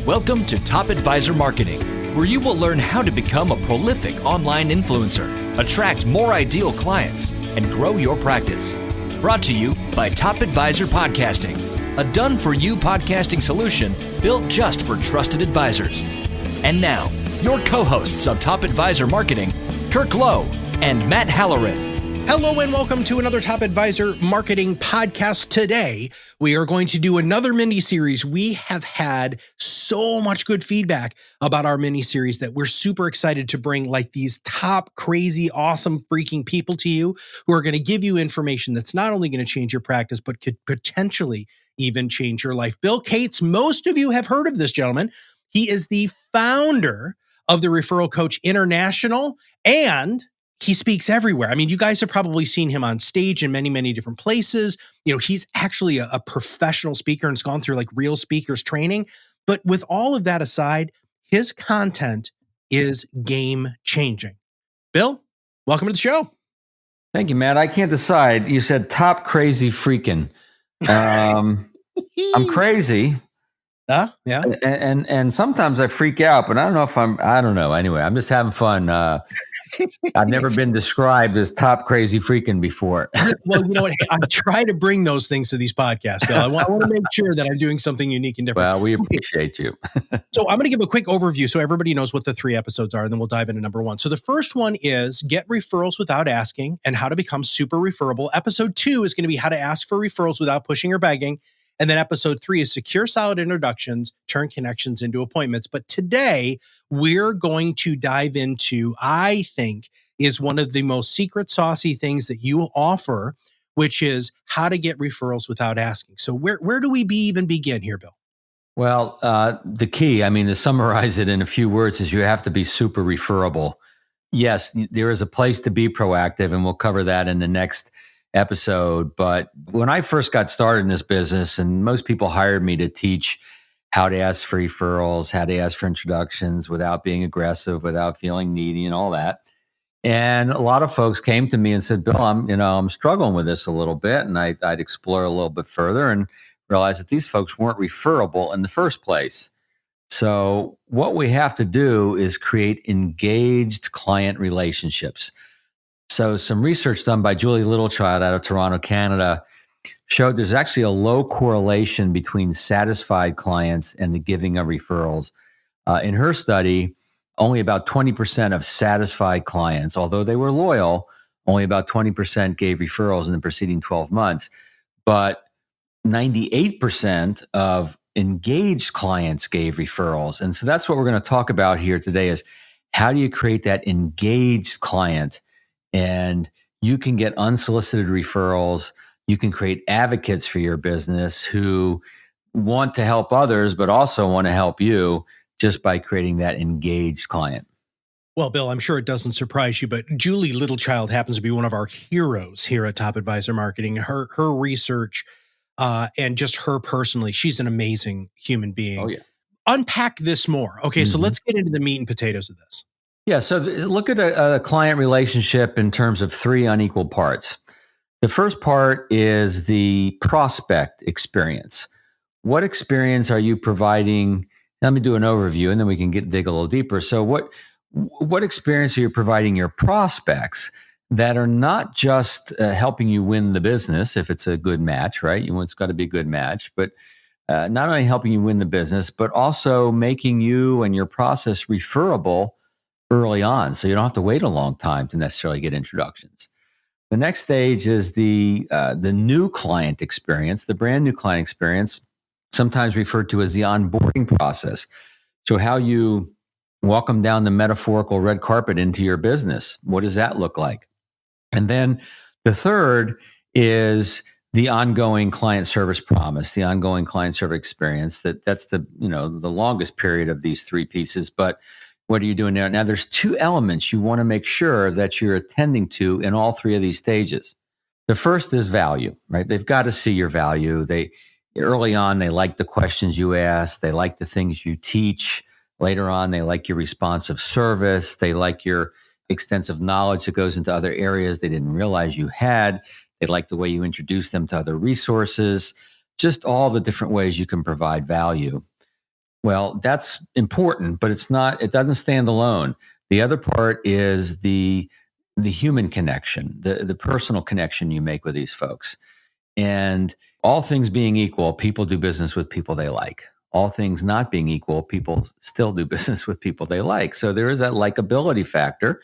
Welcome to Top Advisor Marketing, where you will learn how to become a prolific online influencer, attract more ideal clients, and grow your practice. Brought to you by Top Advisor Podcasting, a done-for-you podcasting solution built just for trusted advisors. And now, your co-hosts of Top Advisor Marketing, Kirk Lowe and Matt Halloran. Hello and welcome to another Top Advisor Marketing podcast. Today, we are going to do another mini-series. We have had so much good feedback about our mini-series that we're super excited to bring like these top, crazy, awesome, freaking people to you who are going to give you information that's not only going to change your practice, but could potentially even change your life. Bill Cates, most of you have heard of this gentleman. He is the founder of the Referral Coach International, and he speaks everywhere. I mean, you guys have probably seen him on stage in many, many different places. You know, he's actually a professional speaker and has gone through like real speakers training. But with all of that aside, his content is game changing. Bill, welcome to the show. Thank you, Matt. I can't decide. You said top crazy freaking. I'm crazy. Yeah. And sometimes I freak out, but I don't know if I don't know. Anyway, I'm just having fun. I've never been described as top crazy freaking before. Well, you know what? I try to bring those things to these podcasts, Bill. I want to make sure that I'm doing something unique and different. Well, we appreciate you. So I'm going to give a quick overview so everybody knows what the 3 episodes are, and then we'll dive into number 1. So the first one is Get Referrals Without Asking and How to Become Super Referrable. Episode 2 is going to be How to Ask for Referrals Without Pushing or Begging. And then episode 3 is Secure Solid Introductions, Turn Connections into Appointments. But today, we're going to dive into, I think, is one of the most secret saucy things that you offer, which is how to get referrals without asking. So where do we even begin here, Bill? Well, the key, to summarize it in a few words, is you have to be super referable. Yes, there is a place to be proactive, and we'll cover that in the next episode. But when I first got started in this business, and most people hired me to teach how to ask for referrals, how to ask for introductions without being aggressive, without feeling needy and all that. And a lot of folks came to me and said, Bill, I'm struggling with this a little bit. And I'd explore a little bit further and realize that these folks weren't referable in the first place. So what we have to do is create engaged client relationships. So some research done by Julie Littlechild out of Toronto, Canada, showed there's actually a low correlation between satisfied clients and the giving of referrals. In her study, only about 20% of satisfied clients, although they were loyal, only about 20% gave referrals in the preceding 12 months. But 98% of engaged clients gave referrals. And so that's what we're going to talk about here today is how do you create that engaged client? And you can get unsolicited referrals. You can create advocates for your business who want to help others, but also want to help you just by creating that engaged client. Well, Bill, I'm sure it doesn't surprise you, but Julie Littlechild happens to be one of our heroes here at Top Advisor Marketing. Her research and just her personally, she's an amazing human being. Oh, yeah. Unpack this more. Okay, so let's get into the meat and potatoes of this. Yeah, so look at a client relationship in terms of 3 unequal parts. The first part is the prospect experience. What experience are you providing? Let me do an overview, and then we can dig a little deeper. So what experience are you providing your prospects that are not just helping you win the business, if it's a good match, right? It's got to be a good match, but not only helping you win the business, but also making you and your process referable early on, so you don't have to wait a long time to necessarily get introductions. The next stage is the new client experience, the brand new client experience, sometimes referred to as the onboarding process. So how you walk them down the metaphorical red carpet into your business. What does that look like? And then the third is the ongoing client service promise, the ongoing client service experience. That's the longest period of these 3 pieces, but what are you doing there? Now, there's 2 elements you want to make sure that you're attending to in all 3 of these stages. The first is value, right? They've got to see your value. Early on, they like the questions you ask. They like the things you teach. Later on, they like your responsive service. They like your extensive knowledge that goes into other areas they didn't realize you had. They like the way you introduce them to other resources, just all the different ways you can provide value. Well, that's important, but it doesn't stand alone. The other part is the human connection, the personal connection you make with these folks. And all things being equal, people do business with people they like. All things not being equal, people still do business with people they like. So there is that likability factor,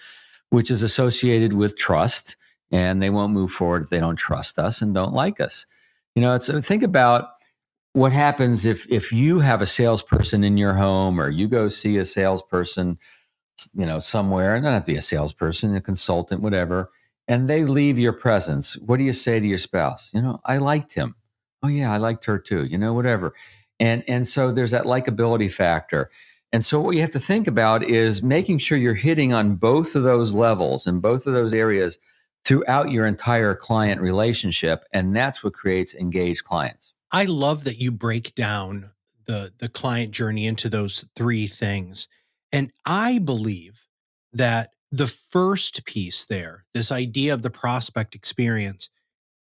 which is associated with trust, and they won't move forward if they don't trust us and don't like us. So think about what happens if you have a salesperson in your home, or you go see a salesperson, somewhere, and not have to be a salesperson, a consultant, whatever, and they leave your presence. What do you say to your spouse? I liked him. Oh yeah, I liked her too. Whatever. And so there's that likability factor. And so what you have to think about is making sure you're hitting on both of those levels and both of those areas throughout your entire client relationship. And that's what creates engaged clients. I love that you break down the client journey into those three things. And I believe that the first piece there, this idea of the prospect experience,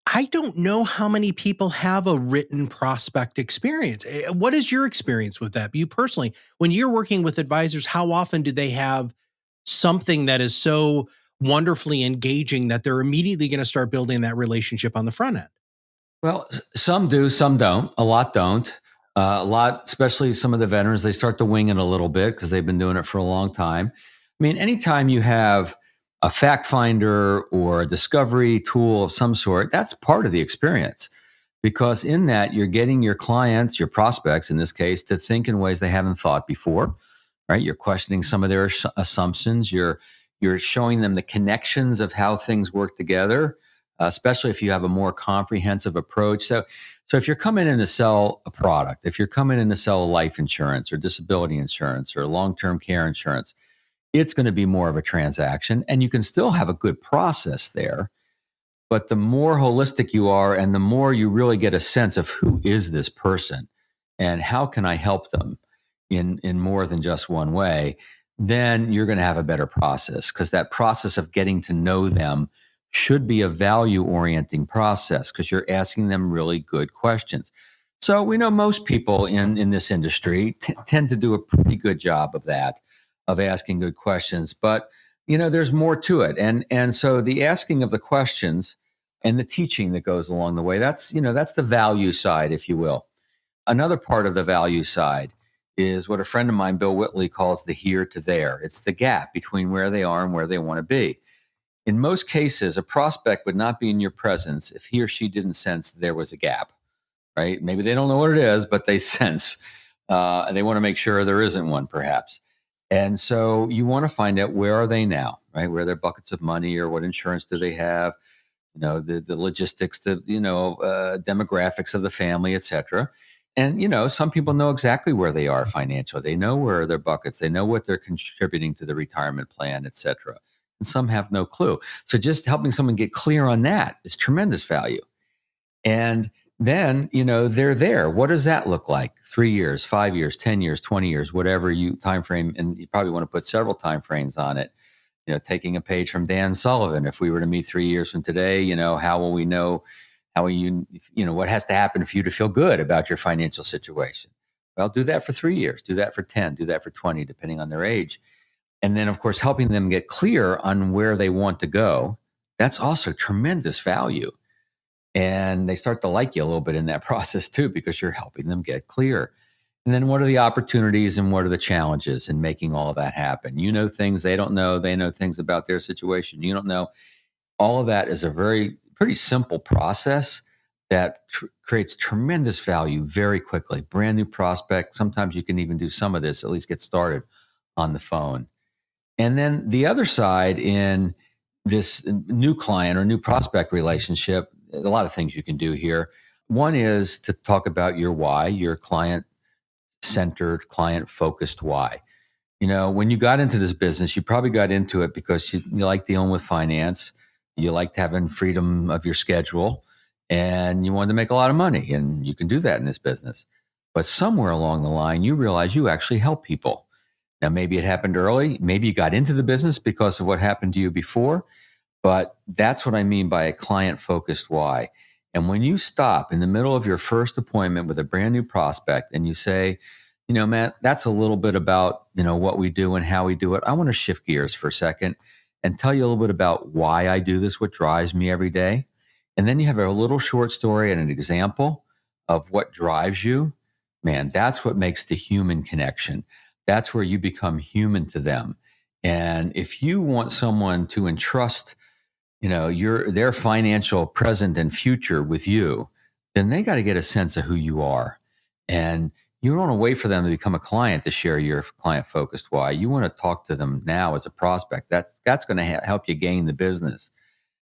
I don't know how many people have a written prospect experience. What is your experience with that? You personally, when you're working with advisors, how often do they have something that is so wonderfully engaging that they're immediately going to start building that relationship on the front end? Well, some do, some don't. A lot don't. A lot, especially some of the veterans, they start to wing it a little bit because they've been doing it for a long time. I mean, anytime you have a fact finder or a discovery tool of some sort, that's part of the experience, because in that you're getting your clients, your prospects in this case, to think in ways they haven't thought before, right? You're questioning some of their assumptions. You're showing them the connections of how things work together, especially if you have a more comprehensive approach. So if you're coming in to sell a product, if you're coming in to sell life insurance or disability insurance or long-term care insurance, it's going to be more of a transaction, and you can still have a good process there. But the more holistic you are and the more you really get a sense of who is this person and how can I help them in more than just one way, then you're going to have a better process, because that process of getting to know them should be a value-orienting process, because you're asking them really good questions. So we know most people in this industry tend to do a pretty good job of that, of asking good questions. But, there's more to it. And so the asking of the questions and the teaching that goes along the way, that's the value side, if you will. Another part of the value side is what a friend of mine, Bill Whitley, calls the here to there. It's the gap between where they are and where they want to be. In most cases, a prospect would not be in your presence if he or she didn't sense there was a gap, right? Maybe they don't know what it is, but they sense, and they want to make sure there isn't one, perhaps. And so you want to find out, where are they now, right? Where are their buckets of money, or what insurance do they have? The logistics, demographics of the family, et cetera. And, some people know exactly where they are financially. They know where are their buckets. They know what they're contributing to the retirement plan, et cetera. And some have no clue. So just helping someone get clear on that is tremendous value. And then, they're there. What does that look like? 3 years, 5 years, 10 years, 20 years, whatever time frame. And you probably want to put several time frames on it. Taking a page from Dan Sullivan. If we were to meet 3 years from today, how will we know? How will what has to happen for you to feel good about your financial situation? Well, do that for 3 years, do that for 10, do that for 20, depending on their age. And then, of course, helping them get clear on where they want to go. That's also tremendous value. And they start to like you a little bit in that process too, because you're helping them get clear. And then what are the opportunities and what are the challenges in making all of that happen? Things they don't know. They know things about their situation you don't know. All of that is a pretty simple process that creates tremendous value very quickly. Brand new prospect. Sometimes you can even do some of this, at least get started on the phone. And then the other side in this new client or new prospect relationship, a lot of things you can do here. One is to talk about your why, your client-centered, client-focused why. When you got into this business, you probably got into it because you like dealing with finance, you liked having freedom of your schedule, and you wanted to make a lot of money, and you can do that in this business. But somewhere along the line, you realize you actually help people. Now, maybe it happened early. Maybe you got into the business because of what happened to you before, but that's what I mean by a client-focused why. And when you stop in the middle of your first appointment with a brand new prospect and you say, Matt, that's a little bit about, what we do and how we do it. I want to shift gears for a second and tell you a little bit about why I do this, what drives me every day. And then you have a little short story and an example of what drives you. Man, that's what makes the human connection. That's where you become human to them. And if you want someone to entrust, their financial present and future with you, then they got to get a sense of who you are. And you don't want to wait for them to become a client to share your client focused why. You want to talk to them now as a prospect. That's going to help you gain the business.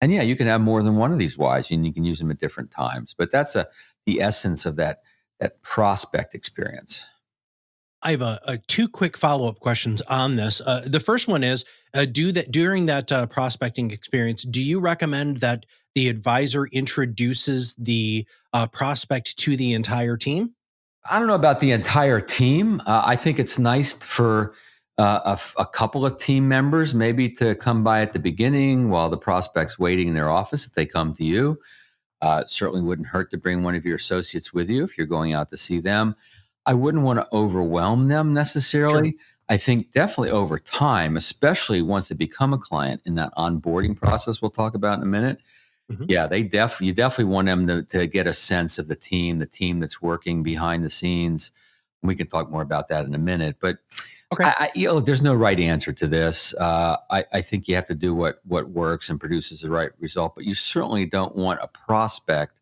And yeah, you can have more than one of these whys, and you can use them at different times. But that's the essence of that prospect experience. I have a two quick follow-up questions on this. The first one is, during that prospecting experience, do you recommend that the advisor introduces the prospect to the entire team? I don't know about the entire team. I think it's nice for a couple of team members maybe to come by at the beginning while the prospect's waiting in their office if they come to you. It certainly wouldn't hurt to bring one of your associates with you if you're going out to see them. I wouldn't want to overwhelm them necessarily. Sure. I think definitely over time, especially once they become a client in that onboarding process we'll talk about in a minute. Mm-hmm. Yeah, you definitely want them to get a sense of the team that's working behind the scenes. We can talk more about that in a minute. But okay. There's no right answer to this. I think you have to do what works and produces the right result. But you certainly don't want a prospect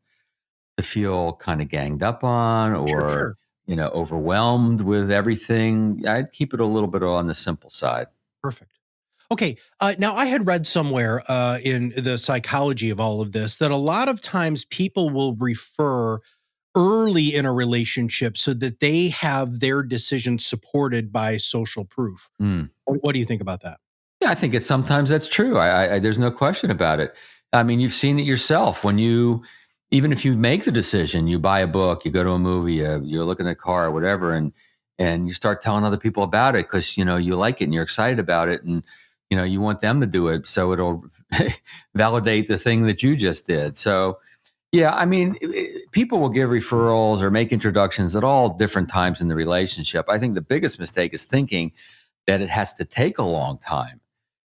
to feel kind of ganged up on or sure. Overwhelmed with everything. I'd keep it a little bit on the simple side. Perfect. Okay. Now, I had read somewhere in the psychology of all of this that a lot of times people will refer early in a relationship so that they have their decisions supported by social proof. What do you think about that? Yeah, I think sometimes that's true. There's no question about it. I mean, you've seen it yourself when even if you make the decision, you buy a book, you go to a movie, you're looking at a car or whatever, and you start telling other people about it because, you like it and you're excited about it. And, you want them to do it. So it'll validate the thing that you just did. So, yeah, I mean, people will give referrals or make introductions at all different times in the relationship. I think the biggest mistake is thinking that it has to take a long time.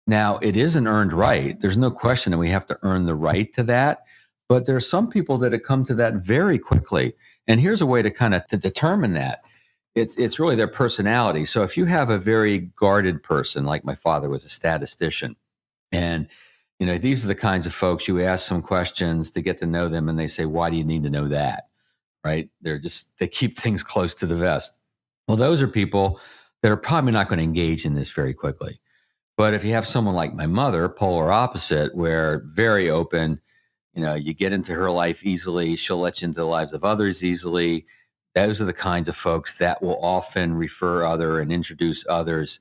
Now, it is an earned right. There's no question that we have to earn the right to that. But there are some people that have come to that very quickly. And here's a way to determine that. It's really their personality. So if you have a very guarded person, like my father was a statistician, and these are the kinds of folks you ask some questions to get to know them, and they say, "Why do you need to know that?" Right? They keep things close to the vest. Well, those are people that are probably not going to engage in this very quickly. But if you have someone like my mother, polar opposite, where very open, you get into her life easily, she'll let you into the lives of others easily. Those are the kinds of folks that will often refer other and introduce others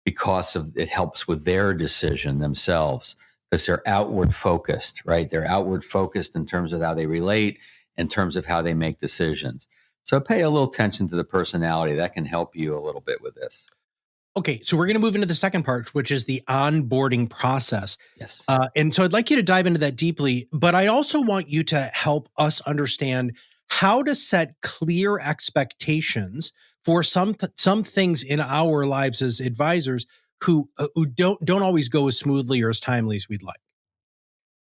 because it helps with their decision themselves, because they're outward focused, right? They're outward focused in terms of how they relate, in terms of how they make decisions. So pay a little attention to the personality. That can help you a little bit with this. Okay, so we're going to move into the second part, which is the onboarding process. Yes. And so I'd like you to dive into that deeply, but I also want you to help us understand how to set clear expectations for some things in our lives as advisors who don't always go as smoothly or as timely as we'd like.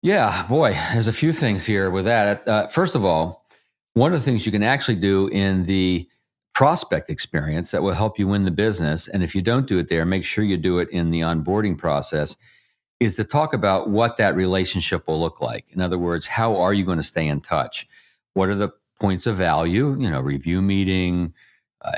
Yeah, boy, there's a few things here with that. First of all, one of the things you can actually do in the prospect experience that will help you win the business, and if you don't do it there, make sure you do it in the onboarding process, is to talk about what that relationship will look like. In other words, how are you going to stay in touch? What are the points of value, review meeting,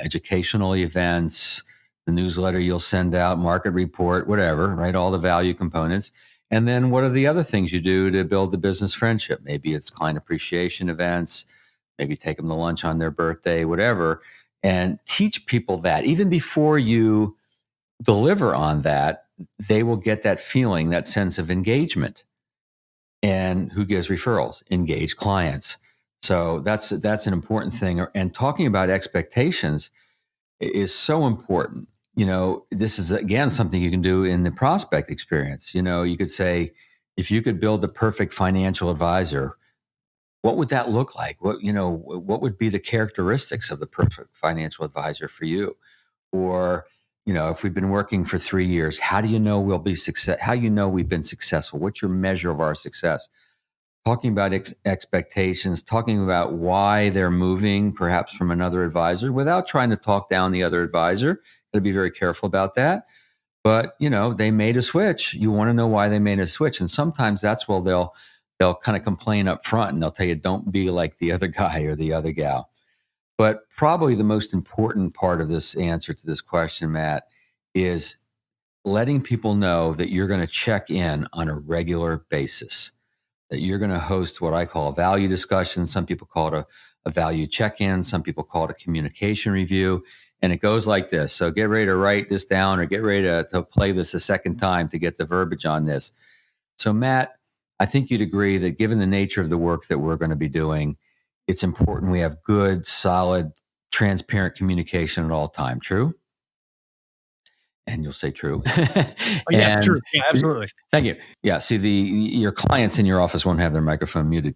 educational events, the newsletter you'll send out, market report, whatever, right? All the value components. And then what are the other things you do to build the business friendship? Maybe it's client appreciation events, maybe take them to lunch on their birthday, whatever, and teach people that. Even before you deliver on that, they will get that feeling, that sense of engagement. And who gives referrals? Engaged clients. So that's an important thing. And talking about expectations is so important. This is, again, something you can do in the prospect experience. You could say, if you could build a perfect financial advisor, what would that look like? What would be the characteristics of the perfect financial advisor for you? Or, if we've been working for 3 years, how do you know we'll be success? How we've been successful? What's your measure of our success? Talking about expectations, talking about why they're moving perhaps from another advisor without trying to talk down the other advisor. Got to be very careful about that. But, they made a switch. You want to know why they made a switch. And sometimes that's where they'll kind of complain up front and they'll tell you, don't be like the other guy or the other gal. But probably the most important part of this answer to this question, Matt, is letting people know that you're going to check in on a regular basis, that you're going to host what I call a value discussion. Some people call it a value check-in. Some people call it a communication review. And it goes like this. So get ready to write this down or get ready to play this a second time to get the verbiage on this. So Matt, I think you'd agree that given the nature of the work that we're going to be doing, it's important we have good, solid, transparent communication at all time. True? And you'll say true. Yeah, true. Yeah, absolutely. Thank you. Yeah. See, your clients in your office won't have their microphone muted.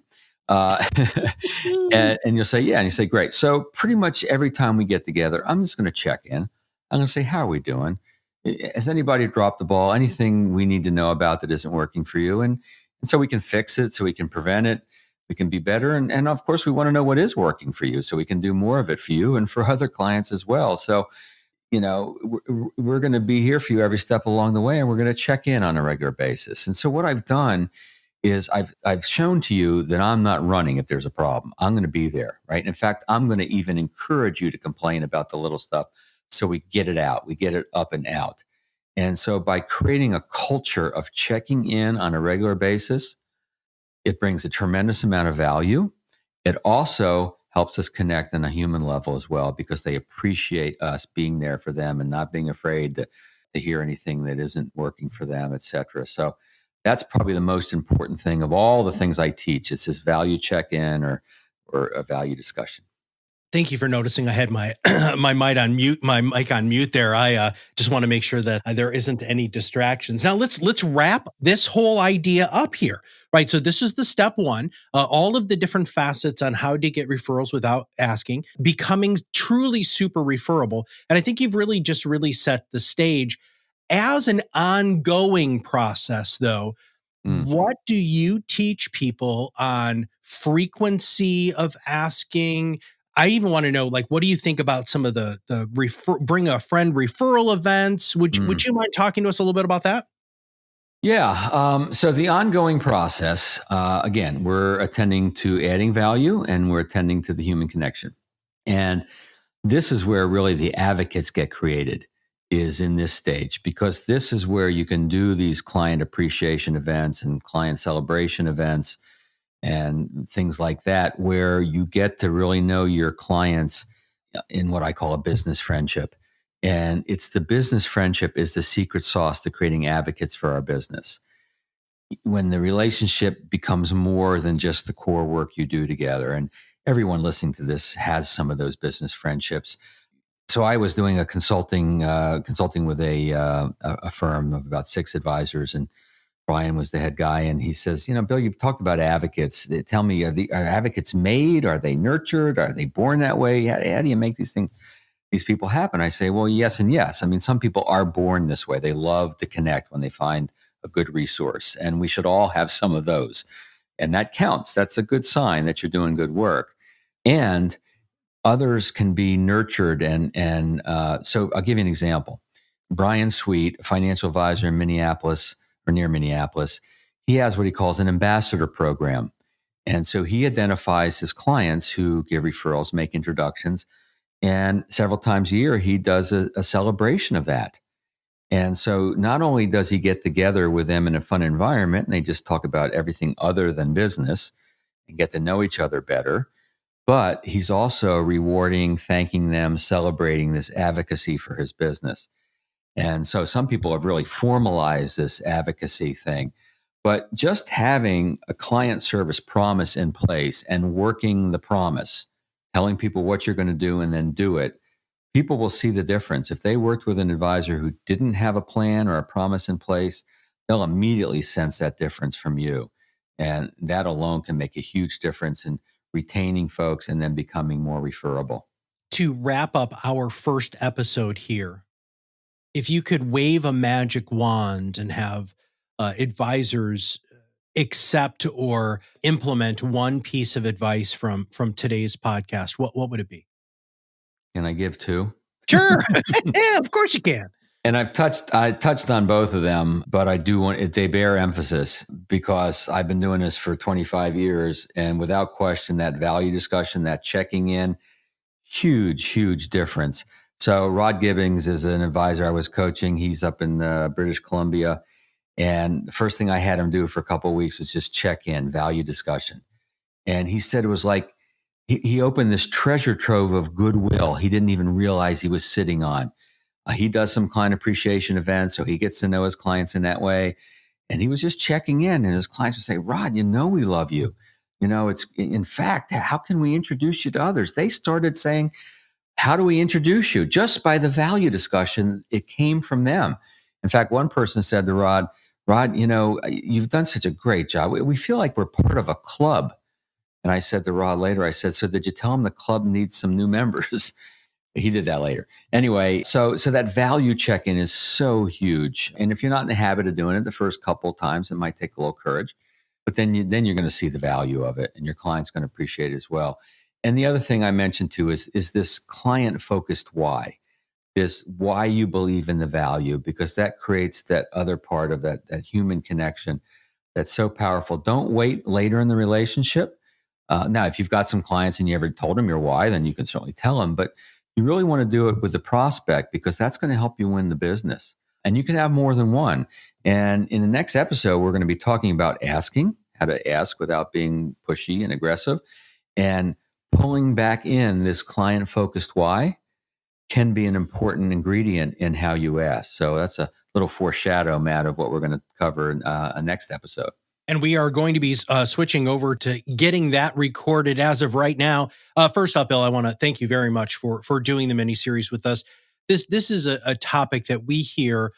And you'll say, yeah. And you say, great. So pretty much every time we get together, I'm just going to check in. I'm going to say, how are we doing? Has anybody dropped the ball? Anything we need to know about that isn't working for you? And so we can fix it, so we can prevent it. We can be better. And of course, we want to know what is working for you so we can do more of it for you and for other clients as well. So, we're going to be here for you every step along the way, and we're going to check in on a regular basis. And so what I've done is I've shown to you that I'm not running if there's a problem. I'm going to be there, right? In fact, I'm going to even encourage you to complain about the little stuff so we get it out. We get it up and out. And so by creating a culture of checking in on a regular basis, it brings a tremendous amount of value. It also helps us connect on a human level as well, because they appreciate us being there for them and not being afraid to hear anything that isn't working for them, et cetera. So that's probably the most important thing of all the things I teach. It's this value check-in or a value discussion. Thank you for noticing I had my my mic on mute there. I just want to make sure that there isn't any distractions. Now let's wrap this whole idea up here, right? So this is the step one, all of the different facets on how to get referrals without asking, becoming truly super referable. And I think you've really set the stage. As an ongoing process, though, what do you teach people on frequency of asking? I even want to know, like, what do you think about some of the bring a friend referral events? Would you mind talking to us a little bit about that? Yeah. So the ongoing process, again, we're attending to adding value and we're attending to the human connection. And this is where really the advocates get created, is in this stage, because this is where you can do these client appreciation events and client celebration events and things like that, where you get to really know your clients in what I call a business friendship. And it's the business friendship is the secret sauce to creating advocates for our business. When the relationship becomes more than just the core work you do together, and everyone listening to this has some of those business friendships. So I was doing a consulting with a firm of about 6 advisors, and Brian was the head guy, and he says, Bill, you've talked about advocates. Tell me, are advocates made? Are they nurtured? Are they born that way? How do you make these people happen? I say, well, yes and yes. I mean, some people are born this way. They love to connect when they find a good resource, and we should all have some of those. And that counts. That's a good sign that you're doing good work. And others can be nurtured. And so I'll give you an example. Brian Sweet, a financial advisor in Minneapolis, or near Minneapolis, he has what he calls an ambassador program. And so he identifies his clients who give referrals, make introductions, and several times a year, he does a celebration of that. And so not only does he get together with them in a fun environment, and they just talk about everything other than business and get to know each other better, but he's also rewarding, thanking them, celebrating this advocacy for his business. And so some people have really formalized this advocacy thing. But just having a client service promise in place and working the promise, telling people what you're going to do and then do it, people will see the difference. If they worked with an advisor who didn't have a plan or a promise in place, they'll immediately sense that difference from you. And that alone can make a huge difference in retaining folks and then becoming more referable. To wrap up our first episode here, if you could wave a magic wand and have advisors accept or implement one piece of advice from today's podcast, what would it be? Can I give two? Sure. Yeah, of course you can. And I touched on both of them, but I do want they bear emphasis because I've been doing this for 25 years, and without question, that value discussion, that checking in, huge difference. So Rod Gibbings is an advisor I was coaching. He's up in British Columbia, and the first thing I had him do for a couple of weeks was just check in, value discussion. And he said it was like he opened this treasure trove of goodwill he didn't even realize he was sitting on. He does some client appreciation events, so he gets to know his clients in that way. And he was just checking in, and his clients would say, Rod, we love you. It's in fact, how can we introduce you to others? They started saying, how do we introduce you? Just by the value discussion, it came from them. In fact, one person said to Rod, you've done such a great job. We feel like we're part of a club. And I said to Rod later, I said, so did you tell him the club needs some new members? He did that later. Anyway, so that value check-in is so huge. And if you're not in the habit of doing it the first couple of times, it might take a little courage. But then you're going to see the value of it, and your client's going to appreciate it as well. And the other thing I mentioned too is this client-focused why. This why you believe in the value, because that creates that other part of that human connection that's so powerful. Don't wait later in the relationship. Now, if you've got some clients and you ever told them your why, then you can certainly tell them. But you really want to do it with the prospect because that's going to help you win the business. And you can have more than one. And in the next episode, we're going to be talking about asking, how to ask without being pushy and aggressive, and pulling back in this client-focused why can be an important ingredient in how you ask. So that's a little foreshadow, Matt, of what we're going to cover in a next episode. And we are going to be switching over to getting that recorded as of right now. First off, Bill, I want to thank you very much for doing the mini-series with us. This is a topic that we hear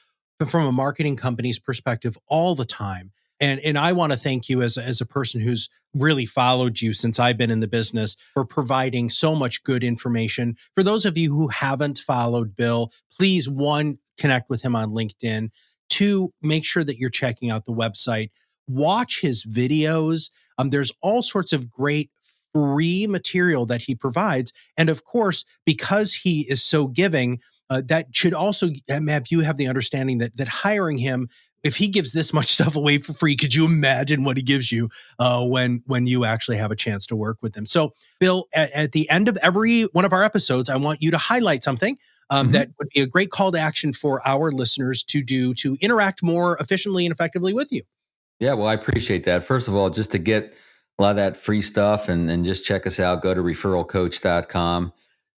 from a marketing company's perspective all the time. And I want to thank you as a person who's really followed you since I've been in the business for providing so much good information. For those of you who haven't followed Bill, please, one, connect with him on LinkedIn. Two, make sure that you're checking out the website. Watch his videos. There's all sorts of great free material that he provides. And of course, because he is so giving, that should also have you have the understanding that hiring him, if he gives this much stuff away for free, could you imagine what he gives you when you actually have a chance to work with him? So, Bill, at the end of every one of our episodes, I want you to highlight something that would be a great call to action for our listeners to do to interact more efficiently and effectively with you. Yeah, well, I appreciate that. First of all, just to get a lot of that free stuff and just check us out, go to referralcoach.com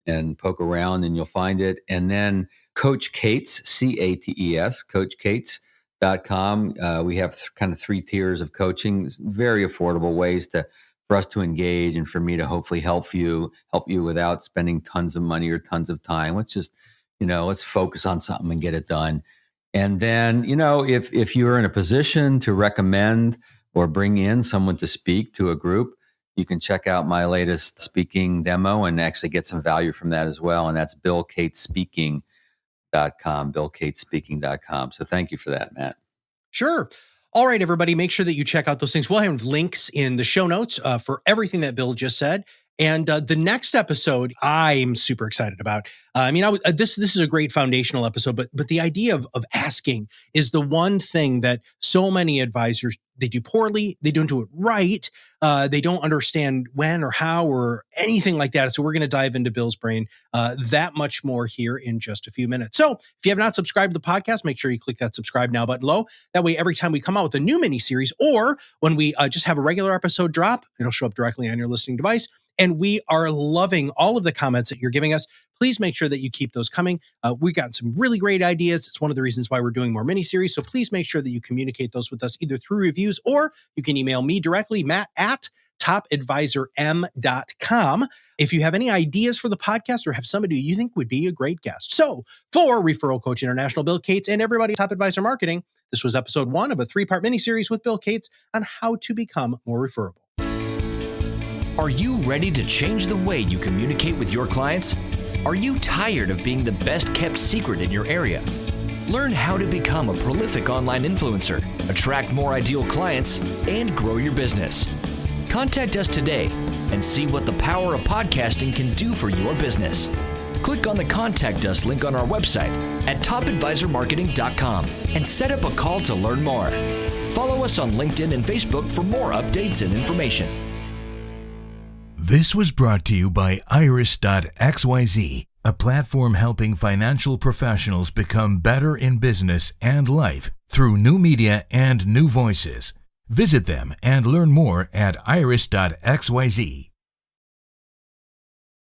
and poke around and you'll find it. And then Coach Cates, CATES, CoachCates.com. We have kind of 3 tiers of coaching, very affordable ways for us to engage and for me to hopefully help you without spending tons of money or tons of time. Let's just, let's focus on something and get it done. And then, if you're in a position to recommend or bring in someone to speak to a group, you can check out my latest speaking demo and actually get some value from that as well. And that's BillCatesSpeaking.com, BillCatesSpeaking.com. So thank you for that, Matt. Sure. All right, everybody, make sure that you check out those things. We'll have links in the show notes for everything that Bill just said. And the next episode, I'm super excited about. This is a great foundational episode, but the idea of asking is the one thing that so many advisors, they do poorly, they don't do it right, they don't understand when or how or anything like that. So we're going to dive into Bill's brain that much more here in just a few minutes. So if you have not subscribed to the podcast, make sure you click that subscribe now button below. That way, every time we come out with a new mini series or when we just have a regular episode drop, it'll show up directly on your listening device. And we are loving all of the comments that you're giving us. Please make sure that you keep those coming. We've gotten some really great ideas. It's one of the reasons why we're doing more mini-series. So please make sure that you communicate those with us either through reviews or you can email me directly, Matt at topadvisorm.com if you have any ideas for the podcast or have somebody you think would be a great guest. So for Referral Coach International, Bill Cates, and everybody at Top Advisor Marketing, this was episode 1 of a 3-part miniseries with Bill Cates on how to become more referable. Are you ready to change the way you communicate with your clients? Are you tired of being the best kept secret in your area? Learn how to become a prolific online influencer, attract more ideal clients, and grow your business. Contact us today and see what the power of podcasting can do for your business. Click on the Contact Us link on our website at topadvisormarketing.com and set up a call to learn more. Follow us on LinkedIn and Facebook for more updates and information. This was brought to you by Iris.xyz, a platform helping financial professionals become better in business and life through new media and new voices. Visit them and learn more at iris.xyz.